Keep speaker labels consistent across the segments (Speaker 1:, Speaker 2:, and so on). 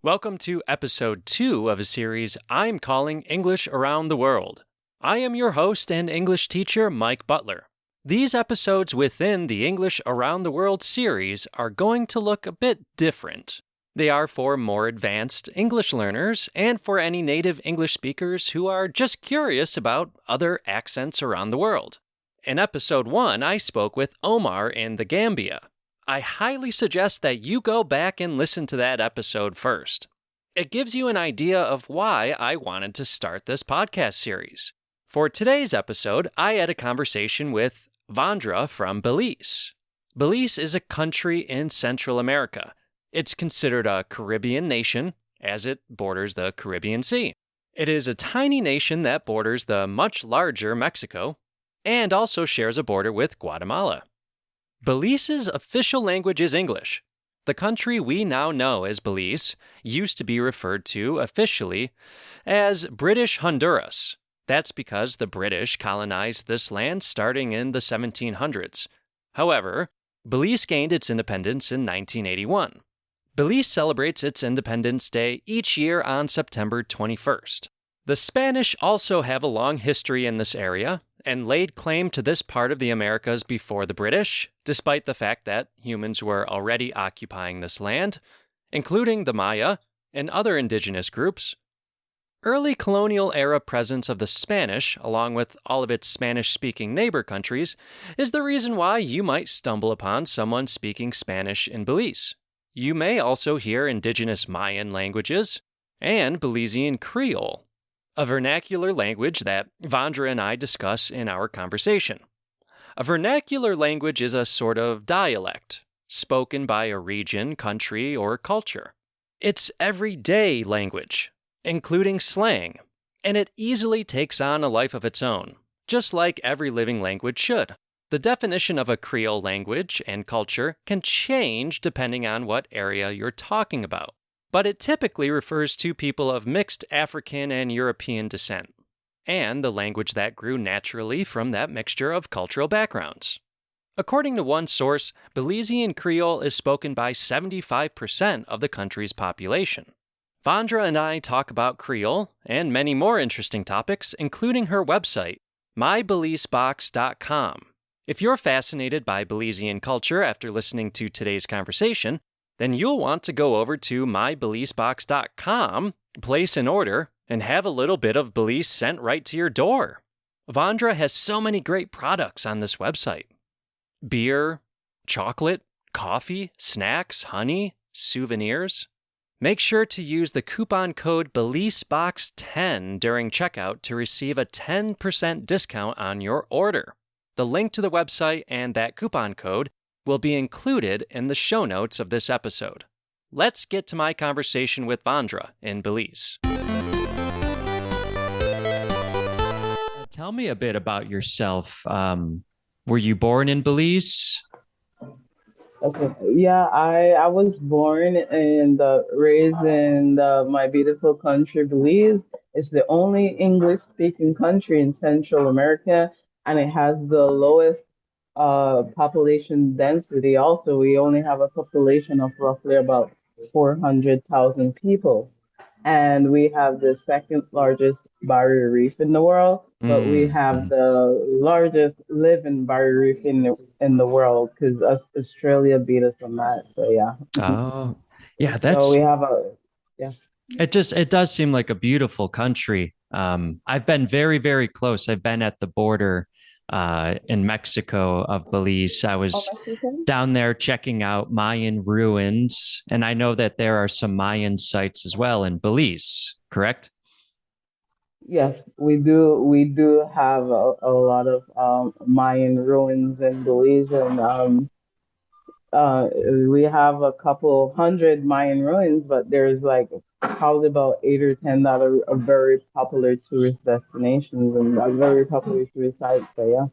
Speaker 1: Welcome to episode 2 of a series I'm calling English Around the World. I am your host and English teacher, Mike Butler. These episodes within the English Around the World series are going to look a bit different. They are for more advanced English learners and for any native English speakers who are just curious about other accents around the world. In episode 1, I spoke with Omar in the Gambia. I highly suggest that you go back and listen to that episode first. It gives you an idea of why I wanted to start this podcast series. For today's episode, I had a conversation with Vondra from Belize. Belize is a country in Central America. It's considered a Caribbean nation, as it borders the Caribbean Sea. It is a tiny nation that borders the much larger Mexico, and also shares a border with Guatemala. Belize's official language is English. The country we now know as Belize used to be referred to officially as British Honduras. That's because the British colonized this land starting in the 1700s. However, Belize gained its independence in 1981. Belize celebrates its Independence Day each year on September 21st. The Spanish also have a long history in this area and laid claim to this part of the Americas before the British, despite the fact that humans were already occupying this land, including the Maya and other indigenous groups. Early colonial era presence of the Spanish, along with all of its Spanish-speaking neighbor countries, is the reason why you might stumble upon someone speaking Spanish in Belize. You may also hear indigenous Mayan languages and Belizean Creole, a vernacular language that Vondra and I discuss in our conversation. A vernacular language is a sort of dialect, spoken by a region, country, or culture. It's everyday language, including slang, and it easily takes on a life of its own, just like every living language should. The definition of a Creole language and culture can change depending on what area you're talking about, but it typically refers to people of mixed African and European descent, and the language that grew naturally from that mixture of cultural backgrounds. According to one source, Belizean Creole is spoken by 75% of the country's population. Vondra and I talk about Creole and many more interesting topics, including her website, mybelizebox.com. If you're fascinated by Belizean culture after listening to today's conversation, then you'll want to go over to mybelizebox.com, place an order, and have a little bit of Belize sent right to your door. Vondra has so many great products on this website. Beer, chocolate, coffee, snacks, honey, souvenirs. Make sure to use the coupon code BelizeBox10 during checkout to receive a 10% discount on your order. The link to the website and that coupon code will be included in the show notes of this episode. Let's get to my conversation with Vondra in Belize. Tell me a bit about yourself. Were you born in Belize?
Speaker 2: Okay. Yeah, I was born and raised in my beautiful country, Belize. It's the only English-speaking country in Central America, and it has the lowest population density. Also, we only have a population of roughly about 400,000 people. And we have the second largest barrier reef in the world, but we have the largest living barrier reef in the world because Australia beat us on that. So yeah.
Speaker 1: Oh, yeah,
Speaker 2: So we have a yeah.
Speaker 1: it does seem like a beautiful country. I've been very, very close. I've been at the border in Mexico of Belize. I was down there checking out Mayan ruins, and I know that there are some Mayan sites as well in Belize, correct?
Speaker 2: Yes, we do. We do have a lot of Mayan ruins in Belize, and we have a couple hundred Mayan ruins, but there's like probably about 8 or 10 that are very popular tourist destinations and very popular tourist sites. So yeah.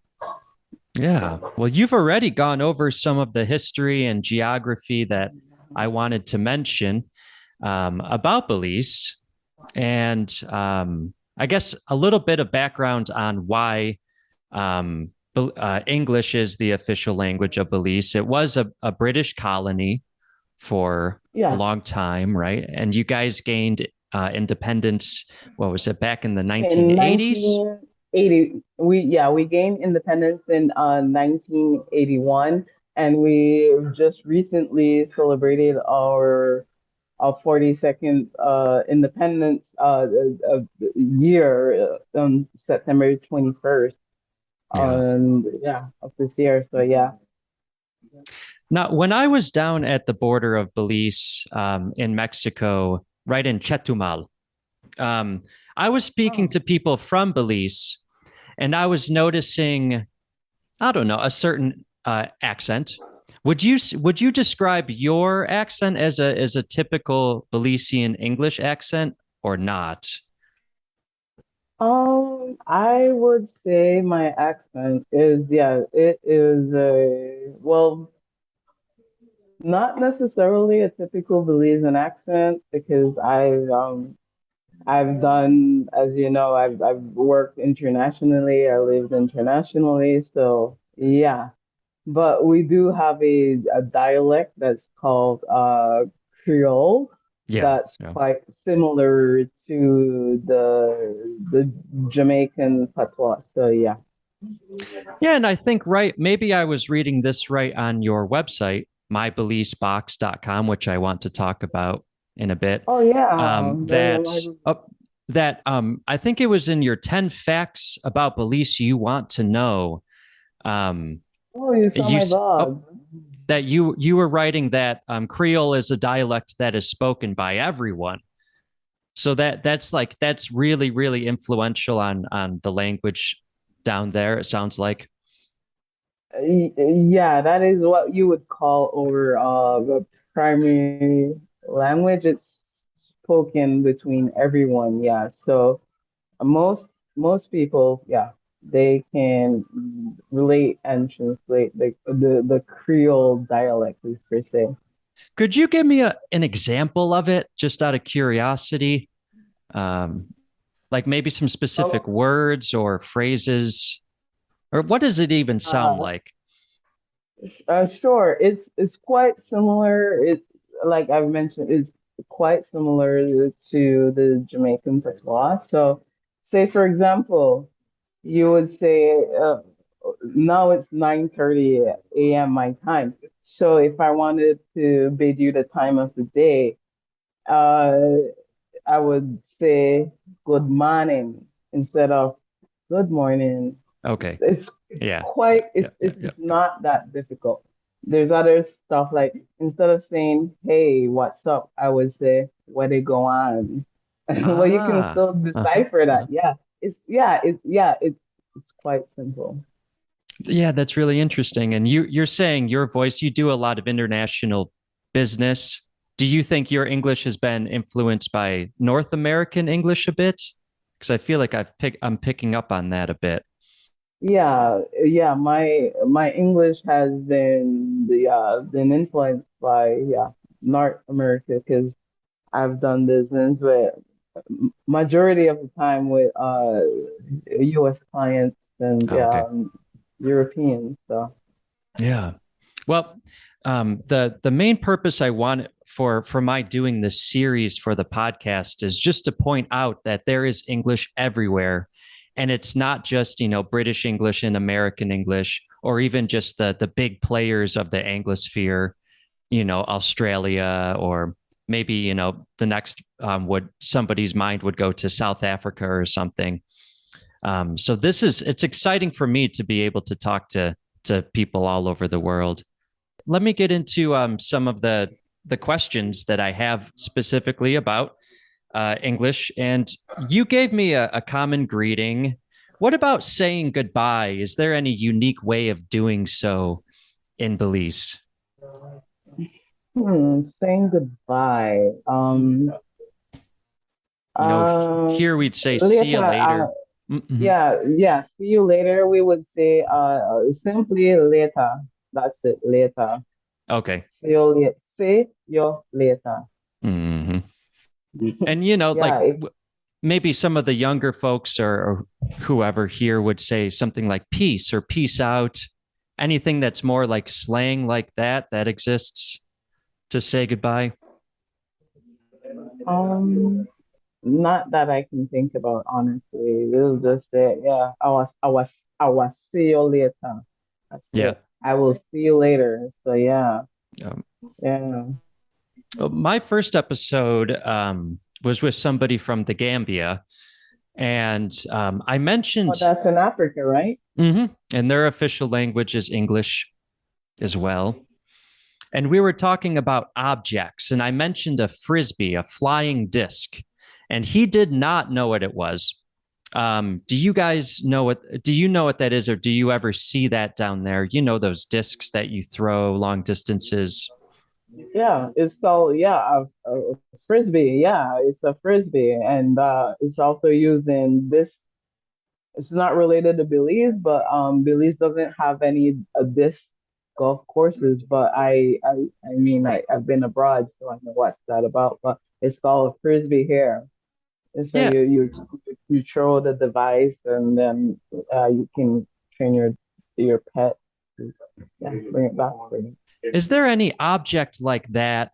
Speaker 1: Yeah. Well, you've already gone over some of the history and geography that I wanted to mention about Belize, and I guess a little bit of background on why English is the official language of Belize. It was a British colony for a
Speaker 2: Yeah.
Speaker 1: long time, right? And you guys gained independence, what was it, back in the
Speaker 2: In
Speaker 1: 1980s?
Speaker 2: 1980, we gained independence in 1981, and we just recently celebrated our 42nd independence year on September 21st.
Speaker 1: Yeah.
Speaker 2: Yeah, of this year. So yeah.
Speaker 1: Now, when I was down at the border of Belize in Mexico, right in Chetumal, um, I was speaking
Speaker 2: Oh.
Speaker 1: to people from Belize, and I was noticing, I don't know, a certain accent. Would you describe your accent as a typical Belizean English accent or not?
Speaker 2: I would say my accent is, yeah, it is well, not necessarily a typical Belizean accent because I've done, as you know, I've worked internationally, I lived internationally, so yeah. But we do have a dialect that's called Creole
Speaker 1: Yeah,
Speaker 2: that's
Speaker 1: yeah.
Speaker 2: quite similar to the Jamaican patois. So yeah.
Speaker 1: Yeah, and I think right, maybe I was reading this right on your website, mybelisebox.com, which I want to talk about in a bit.
Speaker 2: Oh yeah,
Speaker 1: Um,
Speaker 2: very
Speaker 1: that
Speaker 2: alive.
Speaker 1: uh, I think it was in your 10 facts about Belize you want to know. Um,
Speaker 2: Oh, you saw
Speaker 1: you
Speaker 2: my
Speaker 1: s- oh,
Speaker 2: blog.
Speaker 1: that you were writing that Creole is a dialect that is spoken by everyone. So that's really really influential on the language down there. It sounds like.
Speaker 2: Yeah, that is what you would call our the primary language. It's spoken between everyone. Yeah, so most people, yeah, they can relate and translate the Creole dialect, is per se.
Speaker 1: Could you give me an example of it, just out of curiosity? Um, like maybe some specific
Speaker 2: Oh,
Speaker 1: words or phrases, or what does it even sound
Speaker 2: uh,
Speaker 1: like?
Speaker 2: sure. It's quite similar. It like I've mentioned, it's quite similar to the Jamaican patois. So, say for example, you would say now it's 9:30 a.m. my time. So if I wanted to bid you the time of the day, uh, I would say good morning instead of good morning.
Speaker 1: Okay.
Speaker 2: It's
Speaker 1: Yeah. Yeah.
Speaker 2: quite
Speaker 1: Yeah. Yeah. Yeah.
Speaker 2: it's not that difficult. There's other stuff like instead of saying hey what's up, I would say where they go on. Well, you can
Speaker 1: Ah.
Speaker 2: still
Speaker 1: Uh-huh.
Speaker 2: decipher that.
Speaker 1: Uh-huh.
Speaker 2: It's quite simple.
Speaker 1: Yeah, that's really interesting. And you're saying your voice, you do a lot of international business. Do you think your English has been influenced by North American English a bit? Because I feel like I'm picking up on that a bit.
Speaker 2: Yeah, my English has been influenced by North America because I've done business with majority of the time with U.S. clients and
Speaker 1: Oh, okay.
Speaker 2: Europeans. So
Speaker 1: Yeah. Well, the main purpose I want for my doing this series for the podcast is just to point out that there is English everywhere, and it's not just British English and American English, or even just the big players of the Anglosphere, Australia, or maybe the next would somebody's mind would go to South Africa or something. So it's exciting for me to be able to talk to people all over the world. Let me get into some of the questions that I have specifically about English. And you gave me a common greeting. What about saying goodbye? Is there any unique way of doing so in Belize?
Speaker 2: saying goodbye.
Speaker 1: Here we'd say see you
Speaker 2: Later.
Speaker 1: later. Mm-hmm.
Speaker 2: Yeah. See you later. We would say simply later. That's it. Later.
Speaker 1: Okay.
Speaker 2: See you later. See you later.
Speaker 1: Mm-hmm. And
Speaker 2: Yeah.
Speaker 1: maybe some of the younger folks or whoever here would say something like peace or peace out. Anything that's more like slang like that exists to say goodbye.
Speaker 2: Um, Not that I can think about, honestly. We'll just say, yeah, I was see you later. That's
Speaker 1: Yeah.
Speaker 2: it. I will see you later. So yeah,
Speaker 1: Um,
Speaker 2: yeah.
Speaker 1: my first episode was with somebody from the Gambia, and I
Speaker 2: Oh,
Speaker 1: mentioned,
Speaker 2: that's in Africa, right?
Speaker 1: and their official language is English as well. And we were talking about objects, and I mentioned a frisbee, a flying disc, and he did not know what it was. Do you guys know what? Do you know what that is, or do you ever see that down there? You know those discs that you throw long distances.
Speaker 2: Yeah, it's called a frisbee. Yeah, it's a frisbee, and it's also used in this. It's not related to Belize, but Belize doesn't have any disc golf courses. But I mean, I've been abroad, so I know what's that about. But it's called a frisbee here. And so
Speaker 1: Yeah.
Speaker 2: you throw the device, and then you can train your pet to, yeah, bring it back for you.
Speaker 1: Is there any object like that,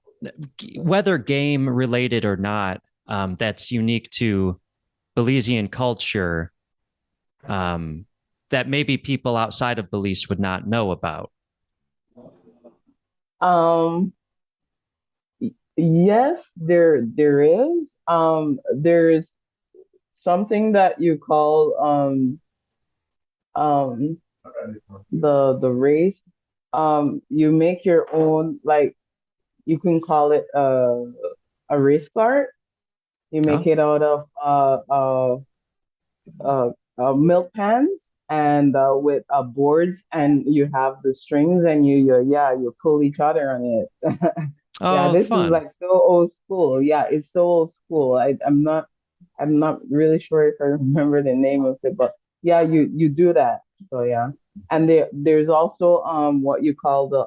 Speaker 1: whether game related or not, that's unique to Belizean culture, um, that maybe people outside of Belize would not know about?
Speaker 2: Um, yes, there is. There's something that you call um the race. You make your own, like, you can call it a race cart. You make
Speaker 1: Oh,
Speaker 2: it out of milk pans and with boards, and you have the strings, and you pull each other on it. Yeah,
Speaker 1: oh,
Speaker 2: this is
Speaker 1: fun.
Speaker 2: like so old school. Yeah, it's so old school. I'm not really sure if I remember the name of it, but yeah, you do that. So yeah. And there's also what you call the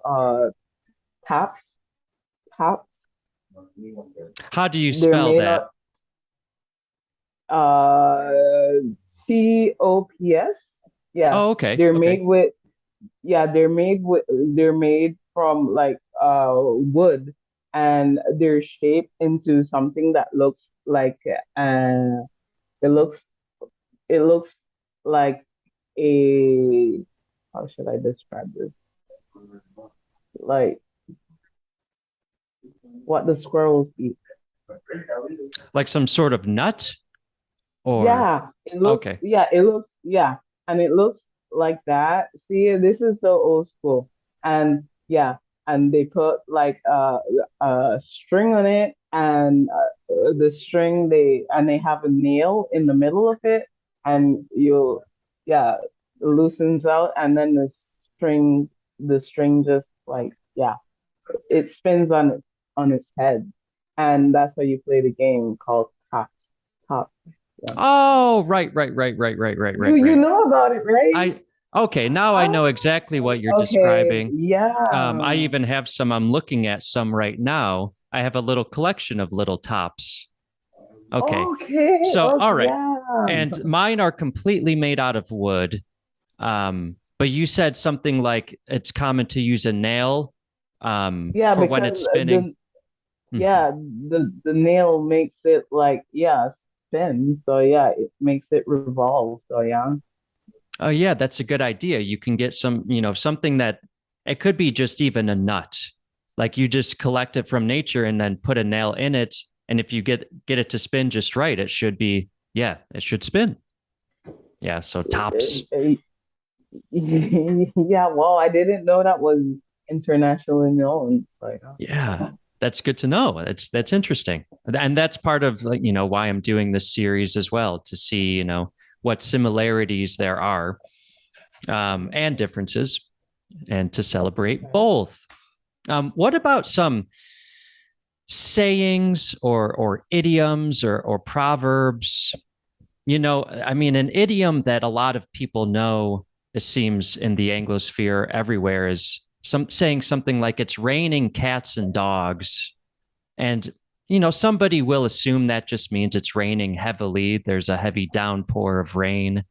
Speaker 2: taps. Taps.
Speaker 1: How do you
Speaker 2: They're
Speaker 1: spell
Speaker 2: made
Speaker 1: that?
Speaker 2: out uh COPS. Yeah.
Speaker 1: Oh, okay.
Speaker 2: They're
Speaker 1: Okay.
Speaker 2: made with they're made from like wood, and they're shaped into something that looks like it looks it looks like a, how should I describe this? Like what the squirrels eat.
Speaker 1: Like some sort of nut or
Speaker 2: Yeah,
Speaker 1: okay.
Speaker 2: and it looks like that. See, this is so old school. And yeah, and they put like a string on it, and the string they have a nail in the middle of it, and you yeah, loosens out, and then the string just like, yeah, it spins on its head, and that's how you play the game called tops. Top. Yeah.
Speaker 1: Oh, right, right, right, right, right, right,
Speaker 2: You
Speaker 1: right,
Speaker 2: you
Speaker 1: right.
Speaker 2: know about it, right?
Speaker 1: I okay, now I know
Speaker 2: Oh,
Speaker 1: exactly what you're
Speaker 2: okay.
Speaker 1: describing. I
Speaker 2: Yeah.
Speaker 1: even have some. I'm looking at some right now. I have a little collection of little tops. Okay.
Speaker 2: Okay.
Speaker 1: So,
Speaker 2: Oh,
Speaker 1: all right.
Speaker 2: yeah.
Speaker 1: And mine are completely made out of wood. But you said something like it's common to use a nail
Speaker 2: Yeah,
Speaker 1: for when
Speaker 2: because
Speaker 1: it's spinning.
Speaker 2: the
Speaker 1: Mhm.
Speaker 2: yeah, the nail makes it like, yeah, spin. So yeah, it makes it revolve. So yeah.
Speaker 1: Oh, yeah, that's a good idea. You can get some, something that it could be just even a nut. Like you just collect it from nature and then put a nail in it. And if you get it to spin just right, it should be, yeah, it should spin. Yeah. So tops.
Speaker 2: Yeah, well, I didn't know that was internationally known. It's like,
Speaker 1: Yeah. That's good to know. That's interesting. And that's part of like, why I'm doing this series as well, to see, what similarities there are, and differences, and to celebrate
Speaker 2: okay.
Speaker 1: both. What about some sayings or idioms or proverbs? I mean, an idiom that a lot of people know, it seems in the Anglosphere everywhere, is saying something like it's raining cats and dogs. And, somebody will assume that just means it's raining heavily. There's a heavy downpour of rain.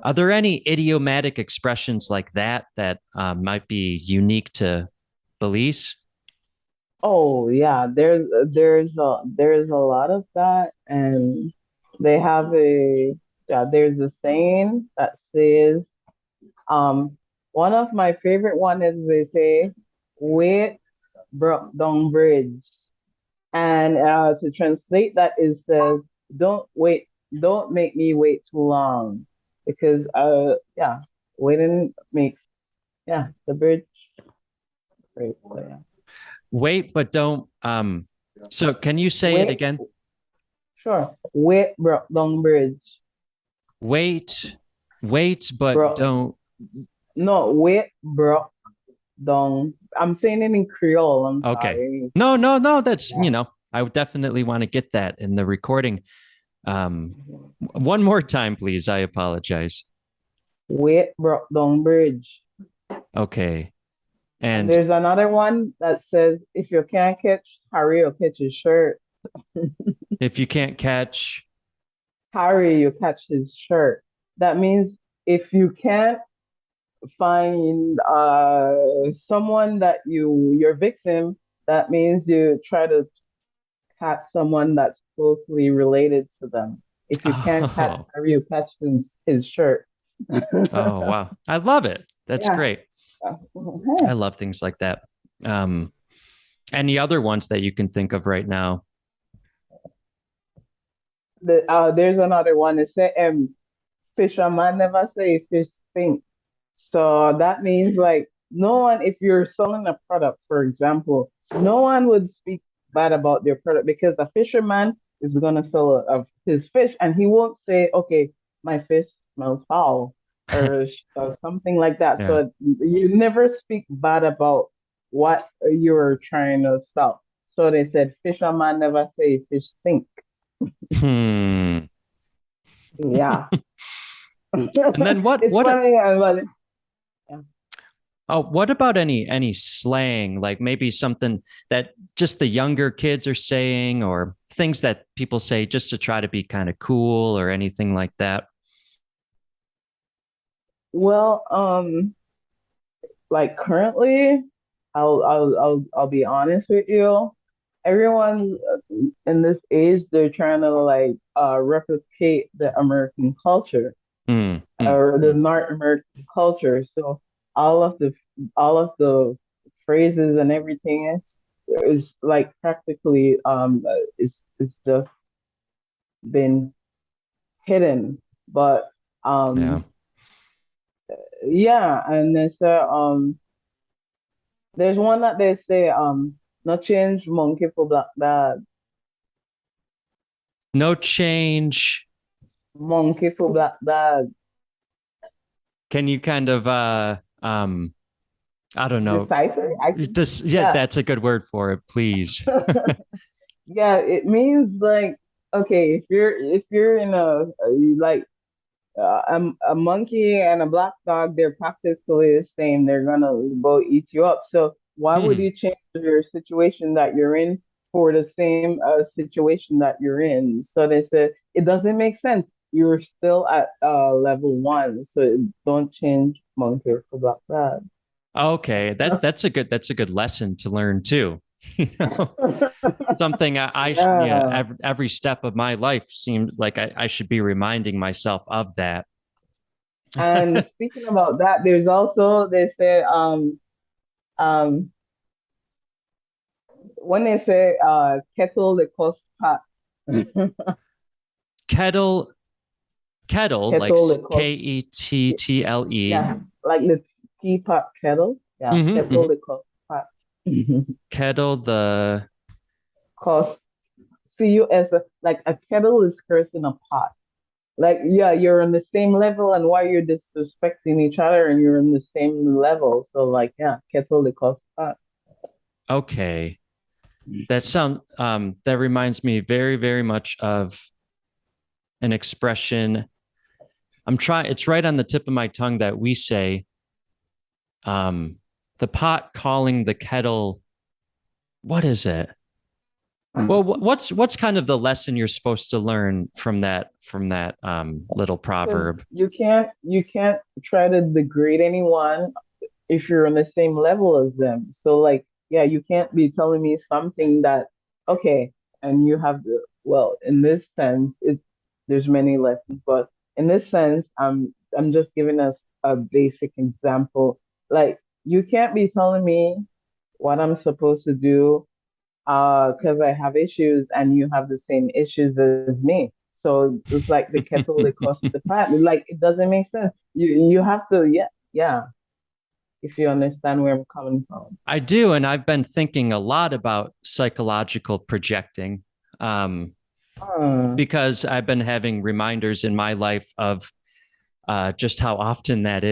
Speaker 1: Are there any idiomatic expressions like that that might be unique to Belize?
Speaker 2: Oh yeah, there's a lot of that, and they have a yeah. There's a saying that says, one of my favorite one is they say, "Wait, broke down bridge," and to translate that is says, "Don't wait, don't make me wait too long," because yeah, waiting makes the bridge great. So, yeah.
Speaker 1: Wait, but don't. So can you say it
Speaker 2: Wait,
Speaker 1: again?
Speaker 2: sure. Wait, broke down bridge.
Speaker 1: Wait, wait, but
Speaker 2: Bro,
Speaker 1: don't.
Speaker 2: no, wait, bro, don't. I'm saying it in Creole. I'm
Speaker 1: Okay.
Speaker 2: sorry.
Speaker 1: No, no, no. That's,
Speaker 2: Yeah.
Speaker 1: I would definitely want to get that in the recording. One more time, please. I apologize.
Speaker 2: Wait, bro, don't bridge.
Speaker 1: Okay.
Speaker 2: And
Speaker 1: And
Speaker 2: there's another one that says, if you can't catch Harry, you catch his shirt.
Speaker 1: if you can't catch,
Speaker 2: Harry, you catch his shirt. That means if you can't find someone that your victim, that means you try to catch someone that's closely related to them. If you can't catch
Speaker 1: oh,
Speaker 2: Harry, you catch his shirt.
Speaker 1: oh, wow. I love it. That's
Speaker 2: Yeah.
Speaker 1: great. I love things like that. Um, any other ones that you can think of right now?
Speaker 2: There's another one. It say, fisherman never say fish stink. So that means like no one, if you're selling a product, for example, no one would speak bad about their product because a fisherman is gonna sell his fish and he won't say, okay, my fish smells foul or something like that.
Speaker 1: Yeah.
Speaker 2: So you never speak bad about what you're trying to sell. So they said fisherman never say fish stink.
Speaker 1: Hmm.
Speaker 2: Yeah.
Speaker 1: And then
Speaker 2: It's funny, but yeah.
Speaker 1: oh, what about any slang, like maybe something that just the younger kids are saying or things that people say just to try to be kind of cool or anything like that?
Speaker 2: Well, like currently, I'll be honest with you. Everyone in this age, they're trying to like replicate the American culture
Speaker 1: Mm, mm,
Speaker 2: or the
Speaker 1: mm.
Speaker 2: North American culture. So all of the all of the phrases and everything is like practically is just been hidden. But
Speaker 1: Yeah.
Speaker 2: um yeah, and there's one that they say, not change monkey for black dog.
Speaker 1: No change.
Speaker 2: Monkey for black dog.
Speaker 1: Can you kind of I don't know.
Speaker 2: Decipher?
Speaker 1: Just yeah,
Speaker 2: Yeah.
Speaker 1: that's a good word for it, please.
Speaker 2: Yeah, it means like, okay, if you're in like a monkey and a black dog, they're practically the same. They're gonna both eat you up. So why would
Speaker 1: Hmm.
Speaker 2: you change your situation that you're in for the same situation that you're in? So they said it doesn't make sense. You're still at level one, so don't change monkey for black dog.
Speaker 1: Okay, that's a good lesson to learn too. You know, something yeah,
Speaker 2: Yeah.
Speaker 1: every step of my life seems like I should be reminding myself of that.
Speaker 2: And speaking about that, there's also they say um when they say kettle the cost pot.
Speaker 1: kettle, kettle, like
Speaker 2: Kettle the cost,
Speaker 1: Kettle.
Speaker 2: yeah, like the teapot kettle. Yeah,
Speaker 1: Mm-hmm,
Speaker 2: kettle
Speaker 1: mm-hmm.
Speaker 2: the cost pot.
Speaker 1: Kettle the
Speaker 2: Cost, CUS, like a kettle is cursing a pot. Like, yeah, you're on the same level, and why you're disrespecting each other, and you're on the same level. So, like, yeah, kettle the cost pot.
Speaker 1: okay. That reminds me very, very much of an expression. It's right on the tip of my tongue that we say, um, the pot calling the kettle. What is it? Well, what's kind of the lesson you're supposed to learn from that little
Speaker 2: Because
Speaker 1: proverb?
Speaker 2: you can't try to degrade anyone if you're on the same level as them. So like yeah, you can't be telling me something that, okay, and you have the, well, in this sense, there's many lessons, but in this sense, I'm just giving us a basic example. Like, you can't be telling me what I'm supposed to do, because I have issues and you have the same issues as me. So it's like the kettle that costs the pot. Like, it doesn't make sense. You have to, yeah, yeah, if you understand where I'm coming from.
Speaker 1: I do, and I've been thinking a lot about psychological projecting, um,
Speaker 2: Hmm.
Speaker 1: because I've been having reminders in my life of just how often that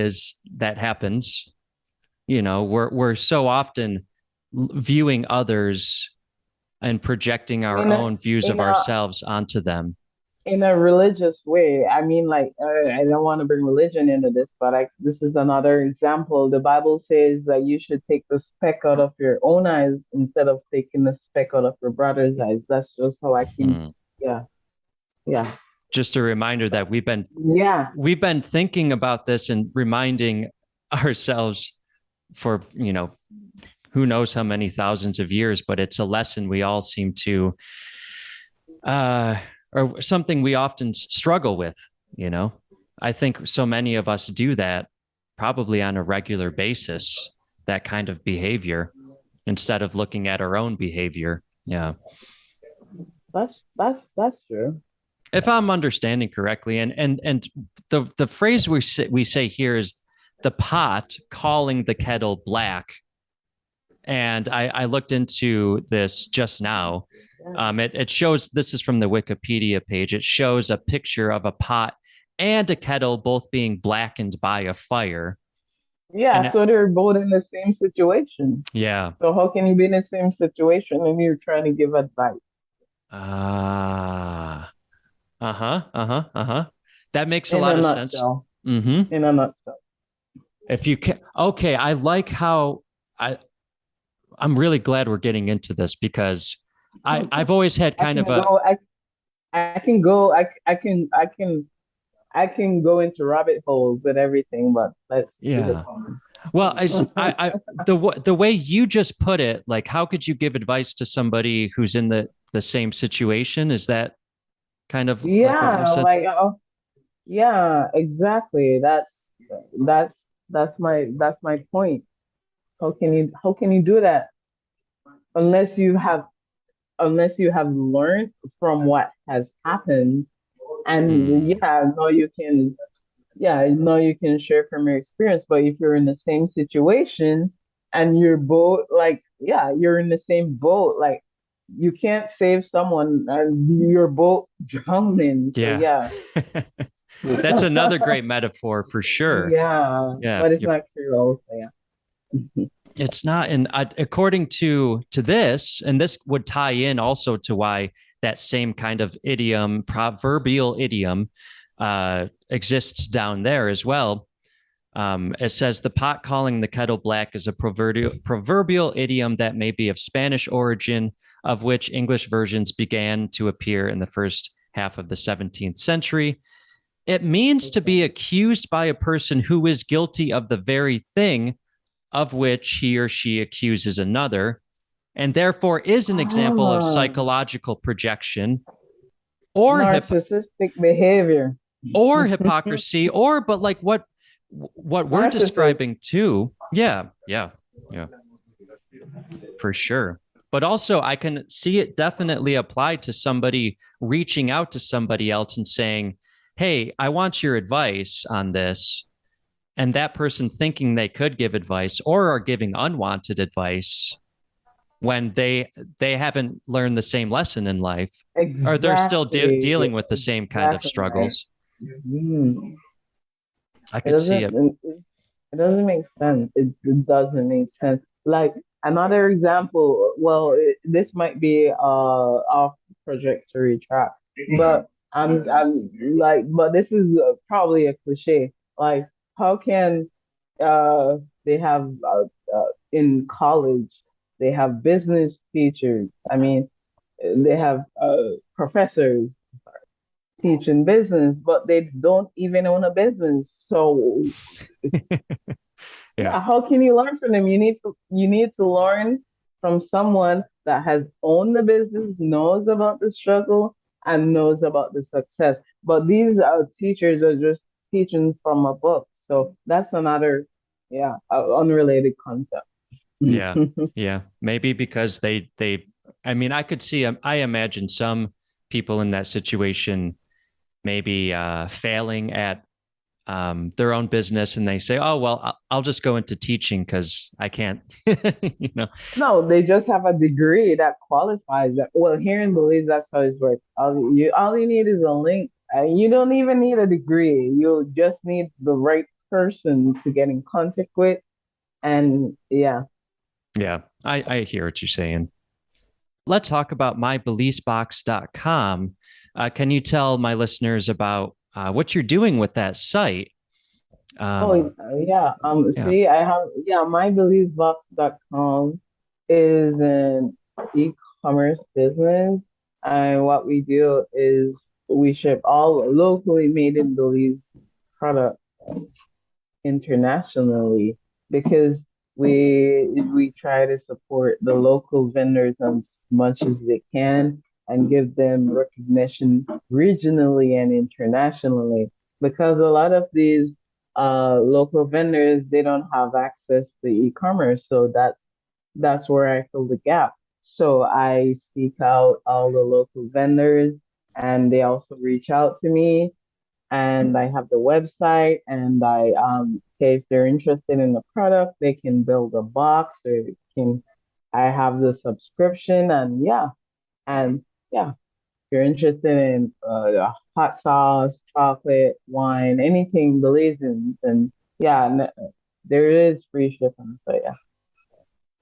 Speaker 1: happens. We're so often viewing others and projecting our
Speaker 2: In a
Speaker 1: own views
Speaker 2: in
Speaker 1: of
Speaker 2: a
Speaker 1: ourselves onto them.
Speaker 2: in a religious way. I mean, like, I don't want to bring religion into this, but this is another example. The Bible says that you should take the speck out of your own eyes instead of taking the speck out of your brother's eyes. That's just how I can,
Speaker 1: Hmm.
Speaker 2: yeah, yeah,
Speaker 1: Just a reminder that
Speaker 2: yeah.
Speaker 1: we've been thinking about this and reminding ourselves for who knows how many thousands of years, but it's a lesson we all seem to uh, or something we often struggle with. You know, I think so many of us do that probably on a regular basis, that kind of behavior, instead of looking at our own behavior. Yeah.
Speaker 2: That's true.
Speaker 1: If I'm understanding correctly, and the phrase we say here is the pot calling the kettle black. And I looked into this just now.
Speaker 2: Yeah.
Speaker 1: It shows, this is from the Wikipedia page. It shows a picture of a pot and a kettle both being blackened by a fire.
Speaker 2: Yeah,
Speaker 1: And
Speaker 2: so they're both in the same situation.
Speaker 1: yeah,
Speaker 2: So how can you be in the same situation and you're trying to give advice?
Speaker 1: ah, uh-huh. That makes a
Speaker 2: In
Speaker 1: lot
Speaker 2: a
Speaker 1: of sense.
Speaker 2: nutshell.
Speaker 1: Mm-hmm.
Speaker 2: In a nutshell.
Speaker 1: If you can, okay, I like how I I'm really glad we're getting into this because I've always had
Speaker 2: I
Speaker 1: kind of
Speaker 2: can
Speaker 1: a
Speaker 2: go. I can go. I can go into rabbit holes with everything, but let's keep it
Speaker 1: yeah.
Speaker 2: going.
Speaker 1: Well, the way you just put it, like, how could you give advice to somebody who's in the same situation? Is that kind of like what you
Speaker 2: Yeah,
Speaker 1: said?
Speaker 2: like, yeah, exactly. That's that's my point. How can you do that unless you have unless you have learned from what has happened? And
Speaker 1: Mm,
Speaker 2: yeah, no, you can. Yeah, no, you can share from your experience, but if you're in the same situation and you're both like, yeah, you're in the same boat, like you can't save someone and you're both drowning. So
Speaker 1: yeah.
Speaker 2: yeah.
Speaker 1: That's another great metaphor for sure.
Speaker 2: Yeah,
Speaker 1: Yeah.
Speaker 2: but it's not true also, yeah.
Speaker 1: It's not, and according to this, and this would tie in also to why that same kind of idiom, proverbial idiom, exists down there as well. It says the pot calling the kettle black is a proverbial idiom that may be of Spanish origin, of which English versions began to appear in the first half of the 17th century. It means to
Speaker 2: Okay.
Speaker 1: be accused by a person who is guilty of the very thing of which he or she accuses another, and therefore is an example of
Speaker 2: Ah,
Speaker 1: psychological projection or
Speaker 2: narcissistic behavior.
Speaker 1: or hypocrisy, or but like what we're
Speaker 2: Narcissist.
Speaker 1: describing too. Yeah, for sure. But also, I can see it definitely applied to somebody reaching out to somebody else and saying, "Hey, I want your advice on this." And that person thinking they could give advice or are giving unwanted advice when they haven't learned the same lesson in life, or they're still
Speaker 2: Exactly.
Speaker 1: dealing with the same kind of
Speaker 2: Exactly right.
Speaker 1: struggles.
Speaker 2: Mm.
Speaker 1: I
Speaker 2: It
Speaker 1: could see it.
Speaker 2: it doesn't make sense. It doesn't make sense. Like another example, well, this might be off trajectory track, but I'm like, but this is probably a cliche. Like, how can they have in college they have business teachers. I mean, they have professors teaching business, but they don't even own a business. So
Speaker 1: Yeah.
Speaker 2: yeah, how can you learn from them? You need to learn. from someone that has owned the business, knows about the struggle, and knows about the success. But these teachers are just teaching from a book. So that's another, yeah, unrelated concept.
Speaker 1: Yeah. Yeah. Maybe because I mean, I could see, I imagine some people in that situation maybe failing at their own business and they say, oh, well, I'll just go into teaching because I can't, you know.
Speaker 2: No, they just have a degree that qualifies that. Well, here in Belize, that's how it works. All you need is a link. You don't even need a degree. You just need the right person to get in contact with. And yeah.
Speaker 1: Yeah, I hear what you're saying. Let's talk about mybeliefsbox.com. Can you tell my listeners about what you're doing with that site?
Speaker 2: Oh, yeah.
Speaker 1: Yeah.
Speaker 2: See, I have, yeah, mybeliefbox.com is an e-commerce business. And what we do is we ship all locally made in Belize products internationally because we try to support the local vendors as much as they can and give them recognition regionally and internationally because a lot of these local vendors they don't have access to e-commerce, so that's where I fill the gap. So I seek out all the local vendors and they also reach out to me and I have the website and if they're interested in the product, they can build a box or they can I have the subscription and yeah, if you're interested in hot sauce, chocolate, wine, anything Belizean, then there is free shipping. So yeah.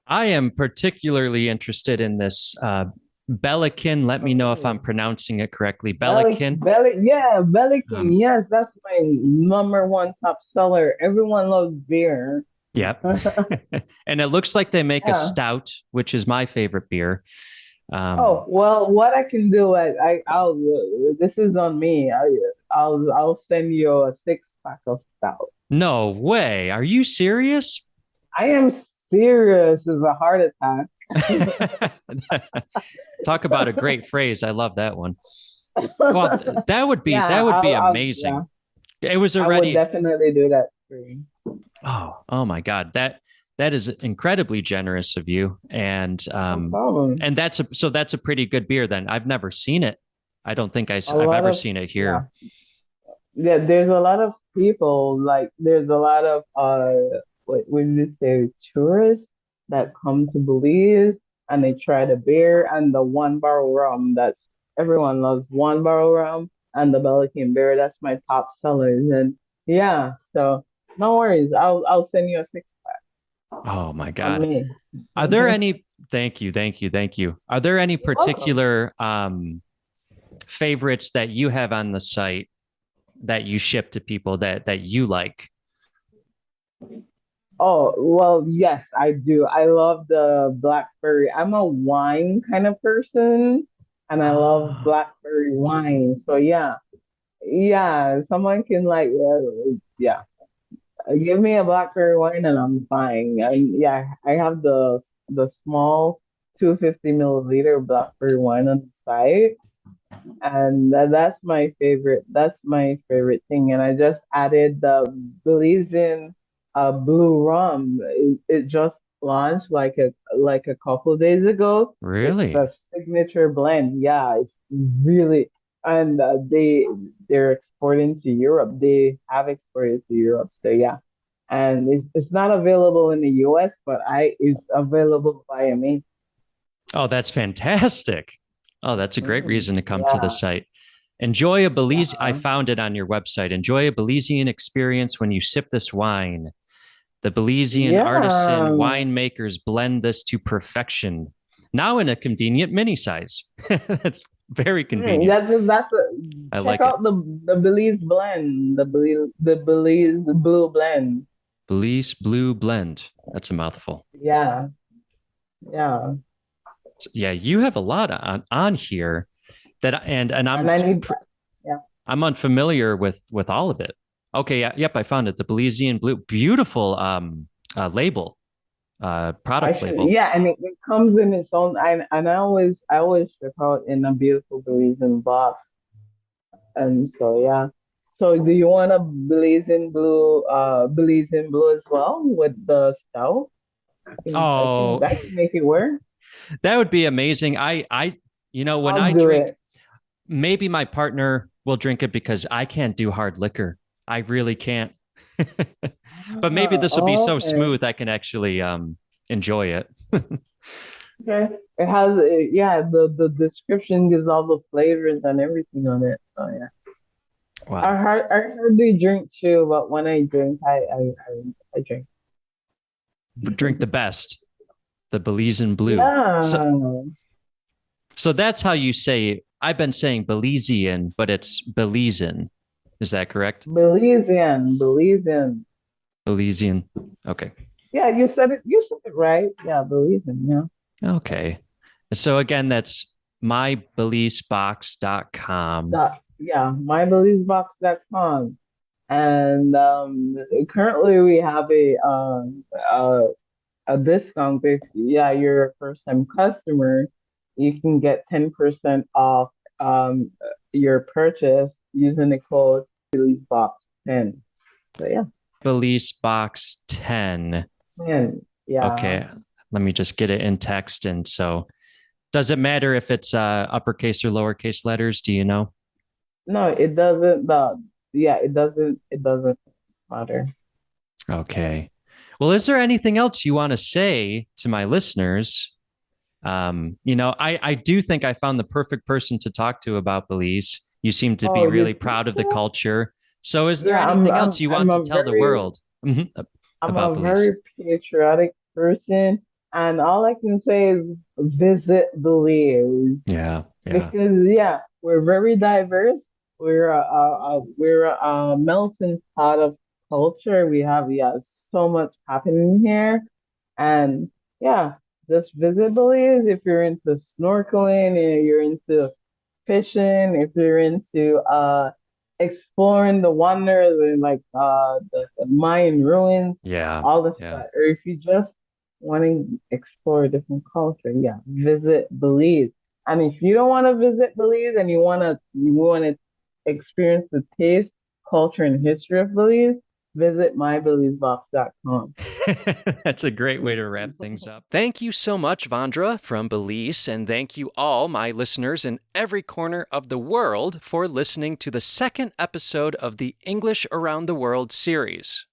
Speaker 1: I am particularly interested in this Bellikin. Let me know if I'm
Speaker 2: Oh.
Speaker 1: pronouncing it correctly. Bellikin.
Speaker 2: Bellican.
Speaker 1: Um,
Speaker 2: Yes, that's my number one top seller. Everyone loves beer.
Speaker 1: yep. And it looks like they make a
Speaker 2: Yeah.
Speaker 1: stout, which is my favorite beer.
Speaker 2: Oh, well, what I can do, I'll, this is on me. I'll send you a six pack of stout.
Speaker 1: No way. Are you serious?
Speaker 2: I am serious as a heart attack.
Speaker 1: Talk about a great phrase. I love that one. Well,
Speaker 2: Yeah,
Speaker 1: that would be
Speaker 2: yeah,
Speaker 1: amazing. It was
Speaker 2: I would
Speaker 1: already
Speaker 2: definitely do that for you.
Speaker 1: oh my God. That is incredibly generous of you.
Speaker 2: No problem.
Speaker 1: And that's a pretty good beer then. I've never seen it. I don't think
Speaker 2: A
Speaker 1: I've
Speaker 2: lot
Speaker 1: ever
Speaker 2: of,
Speaker 1: seen it
Speaker 2: yeah.
Speaker 1: here.
Speaker 2: Yeah, there's a lot of people, like there's a lot of what would you say, tourists that come to Belize and they try the beer and the one barrel rum. That's everyone loves one barrel rum and the Belican beer. That's my top sellers. And yeah, so no worries. I'll send you a six
Speaker 1: Oh my
Speaker 2: on
Speaker 1: God.
Speaker 2: me.
Speaker 1: Are there any thank you, thank you, thank you. Are there any
Speaker 2: You're welcome.
Speaker 1: particular favorites that you have on the site that you ship to people that you like?
Speaker 2: Oh, well, yes, I do. I love the blackberry. I'm a wine kind of person and I love
Speaker 1: Ah,
Speaker 2: blackberry wine. So yeah, yeah, someone can like yeah, give me a blackberry wine and I'm fine. Yeah, I have the small 250 milliliter blackberry wine on the site and that's my favorite. That's my favorite thing. And I just added the Belizean blue rum. It just launched like a couple days ago. It's
Speaker 1: really?
Speaker 2: a signature blend. Yeah, it's really and they're exporting to Europe. They have exported to Europe. So yeah. And it's not available in the US, but I is available via me.
Speaker 1: Oh, that's fantastic. Oh, that's a great reason to come to the
Speaker 2: Yeah,
Speaker 1: site. Enjoy a Belize. I
Speaker 2: yeah.
Speaker 1: found it on your website. Enjoy a Belizean experience when you sip this wine. The Belizean artisan
Speaker 2: Yeah.
Speaker 1: winemakers blend this to perfection. Now in a convenient mini size. That's very convenient. I
Speaker 2: Check
Speaker 1: like it.
Speaker 2: out the Belize blend, the Belize blue blend.
Speaker 1: Belize Blue Blend. That's a mouthful.
Speaker 2: Yeah, yeah.
Speaker 1: So, yeah, you have a lot on here that and
Speaker 2: And I need yeah.
Speaker 1: I'm unfamiliar with all of it. Okay, yeah, yep, I found it. The Belizean Blue, beautiful label. product label.
Speaker 2: Yeah, and it comes in its own. And I always check out in a beautiful Belizean box. And so yeah. So do you want a blazing blue as well with the stout?
Speaker 1: Oh,
Speaker 2: I can make it work.
Speaker 1: that would be amazing. When
Speaker 2: I'll
Speaker 1: I
Speaker 2: do
Speaker 1: drink,
Speaker 2: it.
Speaker 1: maybe my partner will drink it because I can't do hard liquor. I really can't. But maybe this will be so
Speaker 2: Okay.
Speaker 1: smooth I can actually enjoy it.
Speaker 2: Okay. It has yeah, the description gives all the flavors and everything on it. Oh yeah.
Speaker 1: Wow.
Speaker 2: I heard they drink too, but when I drink, I drink.
Speaker 1: Drink the best, the Belizean blue. So,
Speaker 2: Yeah.
Speaker 1: so that's how you say, I've been saying Belizean, but it's Belizean. Is that correct?
Speaker 2: Belizean.
Speaker 1: Belizean. Okay.
Speaker 2: Yeah, you said it right. Yeah, Belizean, yeah.
Speaker 1: Okay. So again, that's mybelizebox.com.
Speaker 2: Yeah, mybelizebox.com. And currently we have a discount if yeah, you're a first time customer, you can get 10% off your purchase using the code BelizBox10. So yeah,
Speaker 1: Belize 10.
Speaker 2: 10. Yeah.
Speaker 1: Okay. Let me just get it in text. And so does it matter if it's uppercase or lowercase letters? Do you know?
Speaker 2: No, it doesn't yeah, it doesn't matter.
Speaker 1: Okay. Well, is there anything else you want to say to my listeners? I do think I found the perfect person to talk to about Belize. You seem to be
Speaker 2: Oh, you
Speaker 1: really
Speaker 2: think
Speaker 1: proud of the
Speaker 2: so?
Speaker 1: culture. So, is there
Speaker 2: Yeah, I'm
Speaker 1: anything else
Speaker 2: I'm
Speaker 1: you
Speaker 2: I'm
Speaker 1: want to
Speaker 2: a
Speaker 1: tell the
Speaker 2: very
Speaker 1: world
Speaker 2: I'm
Speaker 1: about
Speaker 2: a
Speaker 1: Belize?
Speaker 2: very patriotic person, and all I can say is visit Belize
Speaker 1: Yeah, yeah.
Speaker 2: because yeah, we're very diverse. We're a melting pot of culture. We have yeah so much happening here, and yeah, just visit Belize if you're into snorkeling, if you're into fishing, if you're into exploring the wonders and like the Mayan ruins,
Speaker 1: Yeah,
Speaker 2: all this
Speaker 1: yeah.
Speaker 2: stuff. Or if you just want to explore a different culture, yeah, visit Belize. And if you don't want to visit Belize and you want to experience the taste, culture, and history of Belize, visit mybelizebox.com.
Speaker 1: That's a great way to wrap things up. Thank you so much, Vondra from Belize, and thank you all, my listeners in every corner of the world, for listening to the second episode of the English Around the World series.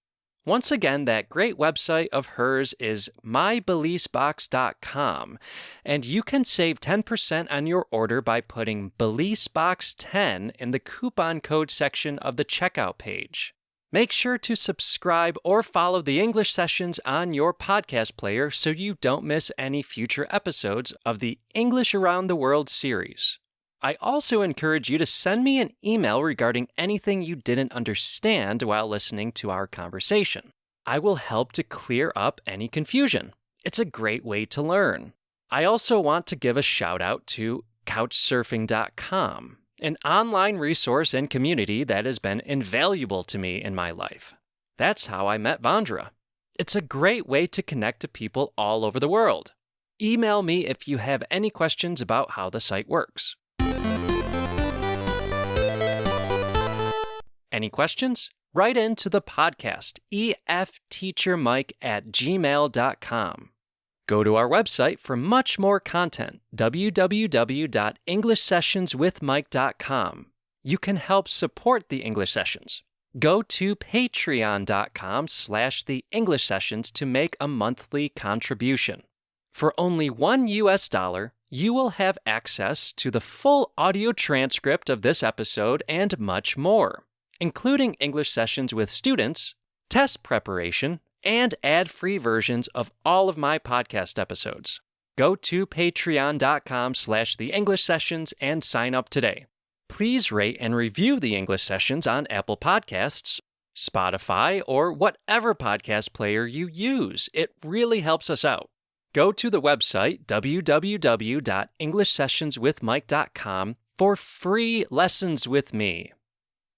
Speaker 1: Once again, that great website of hers is mybelizebox.com, and you can save 10% on your order by putting BelizeBox10 in the coupon code section of the checkout page. Make sure to subscribe or follow the English sessions on your podcast player so you don't miss any future episodes of the English Around the World series. I also encourage you to send me an email regarding anything you didn't understand while listening to our conversation. I will help to clear up any confusion. It's a great way to learn. I also want to give a shout out to Couchsurfing.com, an online resource and community that has been invaluable to me in my life. That's how I met Vondra. It's a great way to connect to people all over the world. Email me if you have any questions about how the site works. Any questions? Write into the podcast, efteachermike@gmail.com. Go to our website for much more content, www.englishsessionswithmike.com. You can help support the English Sessions. Go to patreon.com/the English Sessions to make a monthly contribution. For only $1, you will have access to the full audio transcript of this episode and much more, including English sessions with students, test preparation, and ad-free versions of all of my podcast episodes. Go to patreon.com/the English Sessions and sign up today. Please rate and review the English Sessions on Apple Podcasts, Spotify, or whatever podcast player you use. It really helps us out. Go to the website, www.englishsessionswithmike.com, for free lessons with me.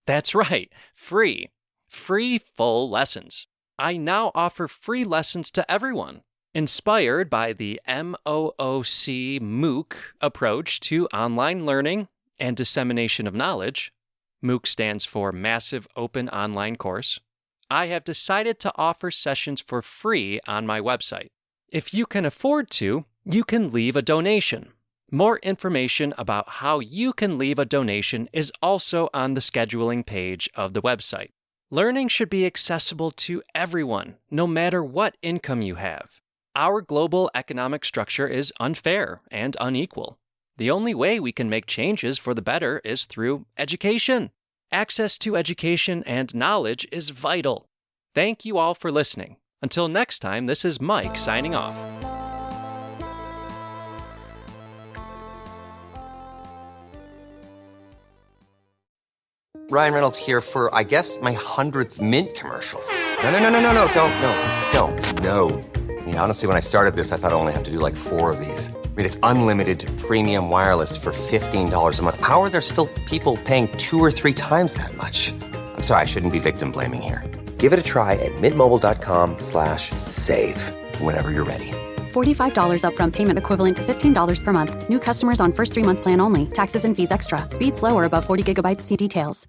Speaker 1: That's right, free. Free full lessons. I now offer free lessons to everyone. Inspired by the MOOC approach to online learning and dissemination of knowledge, MOOC stands for Massive Open Online Course, I have decided to offer sessions for free on my website. If you can afford to, you can leave a donation. More information about how you can leave a donation is also on the scheduling page of the website. Learning should be accessible to everyone, no matter what income you have. Our global economic structure is unfair and unequal. The only way we can make changes for the better is through education. Access to education and knowledge is vital. Thank you all for listening. Until next time, this is Mike signing off.
Speaker 3: Ryan Reynolds here for, I guess, my 100th Mint commercial. No, don't. I mean, honestly, when I started this, I thought I only have to do like 4 of these. I mean, it's unlimited premium wireless for $15 a month. How are there still people paying 2 or 3 times that much? I'm sorry, I shouldn't be victim blaming here. Give it a try at mintmobile.com/save. Whenever you're ready.
Speaker 4: $45 upfront payment equivalent to $15 per month. New customers on first 3-month plan only. Taxes and fees extra. Speed slower above 40 gigabytes. See details.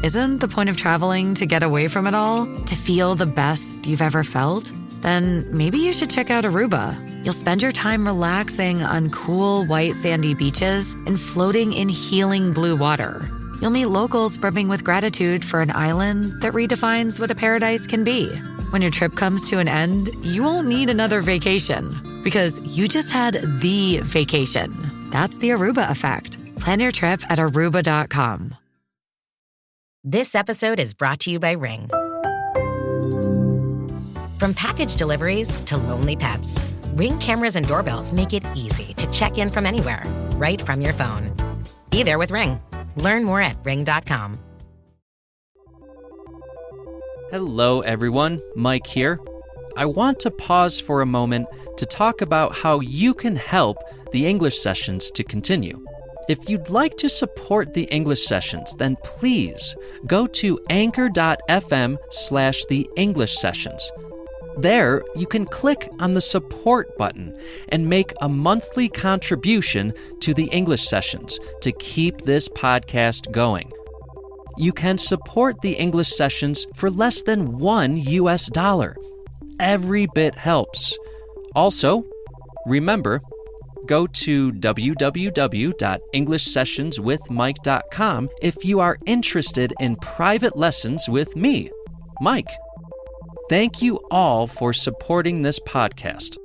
Speaker 5: Isn't the point of traveling to get away from it all? To feel the best you've ever felt? Then maybe you should check out Aruba. You'll spend your time relaxing on cool, white, sandy beaches and floating in healing blue water. You'll meet locals brimming with gratitude for an island that redefines what a paradise can be. When your trip comes to an end, you won't need another vacation because you just had the vacation. That's the Aruba effect. Plan your trip at Aruba.com.
Speaker 6: This episode is brought to you by Ring. From package deliveries to lonely pets, Ring cameras and doorbells make it easy to check in from anywhere, right from your phone. Be there with Ring. Learn more at ring.com.
Speaker 1: Hello, everyone. Mike here. I want to pause for a moment to talk about how you can help the English sessions to continue. If you'd like to support the English sessions, then please go to anchor.fm/the English sessions. There, you can click on the support button and make a monthly contribution to the English sessions to keep this podcast going. You can support the English sessions for less than $1. Every bit helps. Also, remember, go to www.englishsessionswithmike.com if you are interested in private lessons with me, Mike. Thank you all for supporting this podcast.